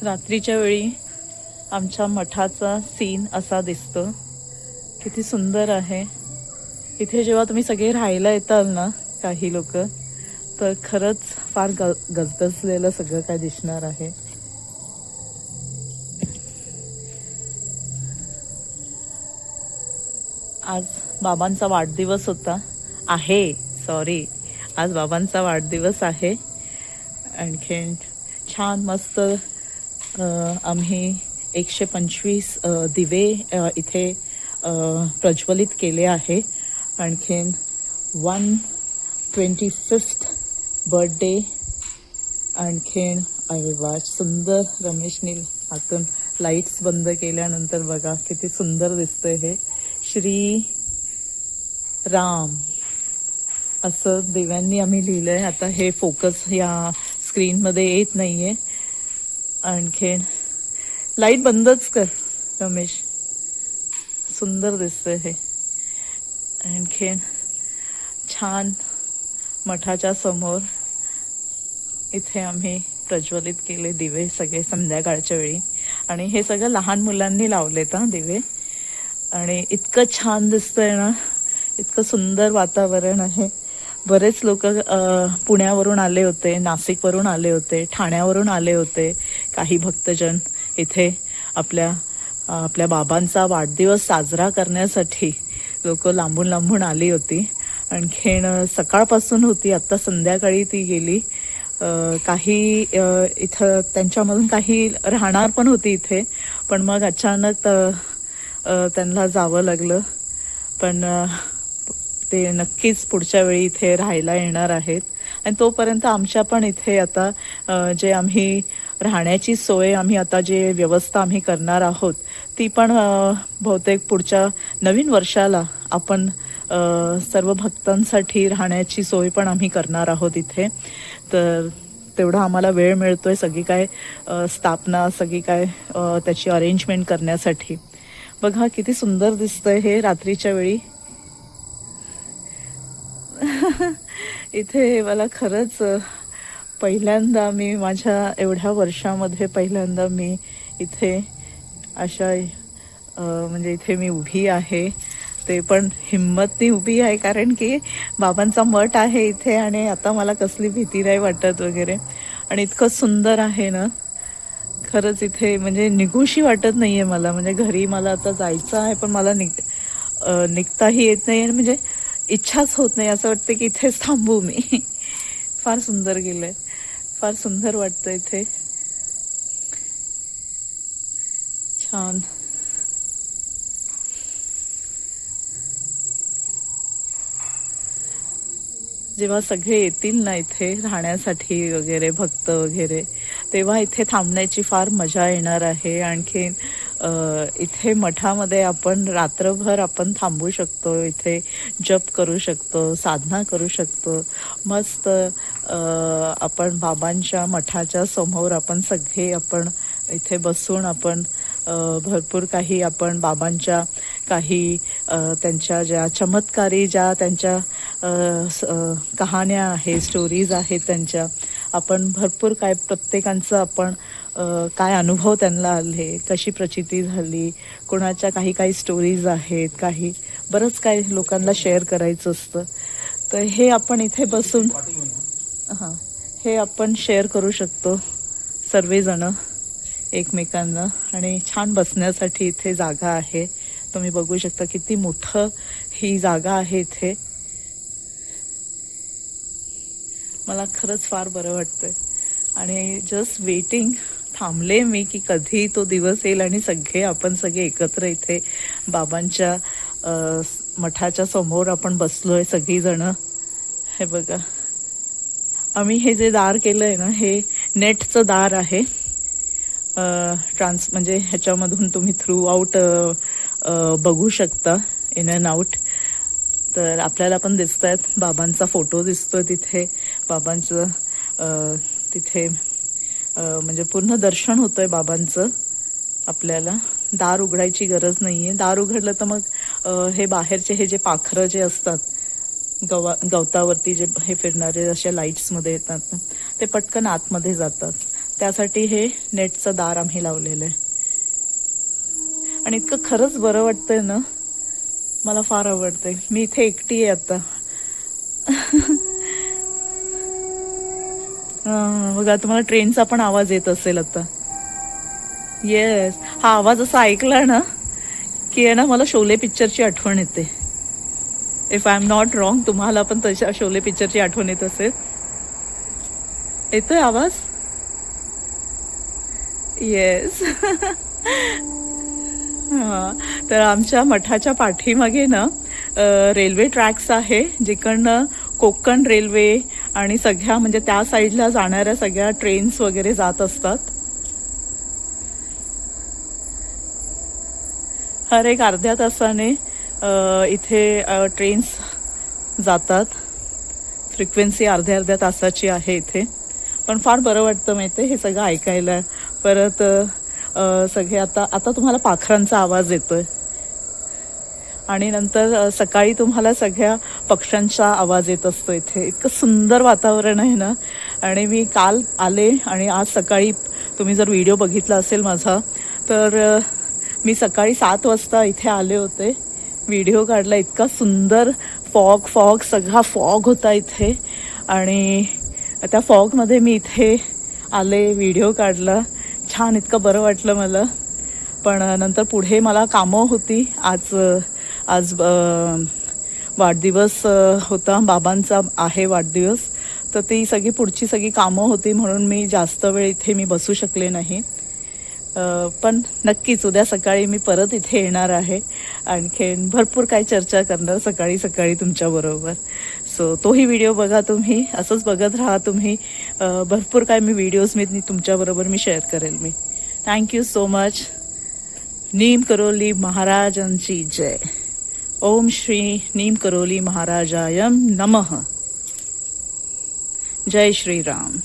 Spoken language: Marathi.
रात्रीच्या वेळी आमच्या मठाचा सीन असा दिसतो. किती सुंदर आहे. इथे जेव्हा तुम्ही सगळे राहायला येताल ना काही लोक, तर खरंच फार गजबजलेलं सगळं काय दिसणार आहे. आज बाबांचा वाढदिवस होता सॉरी, आज बाबांचा वाढदिवस आहे. आणखीन छान मस्त आम्ही 125 दिवे इथे प्रज्वलित केले आहे. आणखीन 125th बर्थडे. आणखीन अरे वा, सुंदर. रमेशने आतून लाईट्स बंद केल्यानंतर बघा किती सुंदर दिसतंय हे. श्री राम असं दिव्यांनी आम्ही लिहिलंय. आता हे फोकस या स्क्रीनमध्ये येत नाहीये. आणखीन लाईट बंदच कर रमेश, सुंदर दिसतंय हे. आणखीन छान मठाच्या समोर इथे आम्ही प्रज्वलित केले दिवे सगळे संध्याकाळच्या वेळी. आणि हे सगळं लहान मुलांनी लावलेत दिवे. आणि इतकं छान दिसतंय ना, इतकं सुंदर वातावरण आहे. बरेच लोक पुण्यावरून आले होते, नाशिकवरून आले होते, ठाण्यावरून आले होते. काही भक्तजन इथे आपल्या बाबांचा वाढदिवस साजरा करण्यासाठी लोक लांबून लांबून आली होती. आणखीन सकाळपासून होती, आत्ता संध्याकाळी ती गेली. काही इथं त्यांच्यामधून काही राहणार पण होती इथे, पण मग अचानक त्यांना जावं लागलं. पण ते नक्कीच पुढच्या वेळी इथे राहायला येणार आहेत. आणि तोपर्यंत आमच्या पण इथे आता जे आम्ही राहण्याची सोय आम्ही आता जे व्यवस्था आम्ही करणार आहोत ती पण बहुतेक पुढच्या नवीन वर्षाला आपण सर्व भक्तांसाठी राहण्याची सोय पण आम्ही करणार आहोत इथे. तर तेवढा आम्हाला वेळ मिळतोय सगळी काय स्थापना, सगळी काय त्याची अरेंजमेंट करण्यासाठी. बघा किती सुंदर दिसतंय हे रात्रीच्या वेळी. इथे मला खरंच पहिल्यांदा मी माझ्या एवढ्या वर्षामध्ये पहिल्यांदा मी इथे अशा म्हणजे इथे मी उभी आहे. ते पण हिंमतनी उभी आहे, कारण की बाबांचा मठ आहे इथे आणि आता मला कसली भीती नाही वाटत वगैरे. आणि इतकं सुंदर आहे ना खरंच, इथे म्हणजे निघूशी वाटत नाहीये मला. म्हणजे घरी मला आता जायचं आहे, पण मला निघताही येत नाही. आणि म्हणजे इच्छाच होत नाही, असं वाटतं की इथेच थांबू मी. फार सुंदर गेलंय, फार सुंदर वाटतं इथे. छान. जेव्हा सगळे येतील ना इथे राहण्यासाठी वगैरे, भक्त वगैरे, तेव्हा इथे थांबण्याची फार मजा येणार आहे. आणखीन इथे मठामध्ये आपण रात्रभर आपण थांबू शकतो, इथे जप करू शकतो, साधना करू शकतो. मस्त आपण बाबांच्या मठाच्या समोर आपण सगळे आपण इथे बसून आपण भरपूर काही आपण बाबांच्या काही त्यांच्या ज्या चमत्कारी ज्या त्यांच्या कहाण्या आहेत, स्टोरीज आहेत त्यांच्या, आपण भरपूर काय प्रत्येकांचं आपण काय अनुभव त्यांना आले, कशी प्रचिती झाली, कोणाच्या काही काही स्टोरीज आहेत, काही बरंच काय लोकांना शेअर करायचं असतं. तर हे आपण इथे बसून हे आपण शेअर करू शकतो सर्वजण एकमेकांना. आणि छान बसण्यासाठी इथे जागा आहे. तुम्ही बघू शकता किती मोठं ही जागा आहे इथे. मला खरंच फार बरं वाटतंय. आणि जस्ट वेटिंग, थांबले मी की कधी तो दिवस येईल आणि आपण सगळे एकत्र इथे बाबांच्या मठाच्या समोर आपण बसलोय सगळीजण. हे बघा, आम्ही हे जे दार केलंय ना, हे नेटचं दार आहे. म्हणजे ह्याच्यामधून तुम्ही थ्रू आउट बघू शकता, इन अँड आउट. तर आपल्याला पण दिसत आहेत, बाबांचा फोटो दिसतोय तिथे, बाबांचं तिथे म्हणजे पूर्ण दर्शन होतंय बाबांचं. आपल्याला दार उघडायची गरज नाहीये. दार उघडलं तर मग हे बाहेरचे हे जे पाखरं जे असतात गवतावरती जे हे फिरणारे अशा लाईट्समध्ये येतात ना, ते पटकन आतमध्ये जातात. त्यासाठी हे नेटचं दार आम्ही लावलेलं आहे. आणि इतकं खरंच बरं वाटतंय ना, मला फार आवडतंय. मी इथे एकटी आहे आता. बघा तुम्हाला ट्रेनचा पण आवाज येत असेल आता. येस, हा आवाज असा ऐकला ना की आहे ना मला शोले पिक्चरची आठवण येते. If I am not wrong, तुम्हाला पण तशा शोले पिक्चरची आठवण येत असेल. येतोय आवाज? येस. हा, तर आमच्या मठाच्या पाठीमागे ना रेल्वे ट्रॅक्स आहे, जिकडनं कोकण रेल्वे आणि सगळ्या म्हणजे त्या साईडला जाणाऱ्या सगळ्या ट्रेन्स वगैरे जात असतात. हर एक अर्ध्या तासाने इथे ट्रेन्स जातात. फ्रिक्वेन्सी अर्ध्या तासाची आहे इथे. पण फार बरं वाटतं माहिती हे सगळं ऐकायला. परत सगळे आता तुम्हाला पाखरांचा आवाज येतोय आणि नंतर सकाळी तुम्हाला सगळ्या पक्ष्यांचा आवाज येत असतो इथे. इतकं सुंदर वातावरण आहे ना. आणि मी काल आले आणि आज सकाळी तुम्ही जर व्हिडिओ बघितला असेल माझा, तर मी सकाळी 7 वाजता इथे आले होते, व्हिडिओ काढला. इतका सुंदर फॉग सगळा फॉग होता इथे. आणि त्या फॉगमध्ये मी इथे आले, व्हिडिओ काढला. छान, इतकं बरं वाटलं मला. पण नंतर पुढे मला कामं होती. आज वाढदिवस होता, बाबांचा आहे वाढदिवस. तर ती पुढची सगळी कामं होती, म्हणून मी जास्त वेळ इथे बसू शकले नाही. पण नक्कीच उद्या सकाळी मी परत इथे येणार आहे. आणखीन भरपूर काही चर्चा करणार सकाळी तुमच्याबरोबर. सो तोही व्हिडिओ बघा तुम्ही, असंच बघत राहा तुम्ही. भरपूर काय व्हिडिओज तुमच्याबरोबर शेअर करेल मी. Thank you so much. Neem Karoli महाराजांची जय. ओम श्री नीम करोली महाराजायम नमः. जय श्री राम.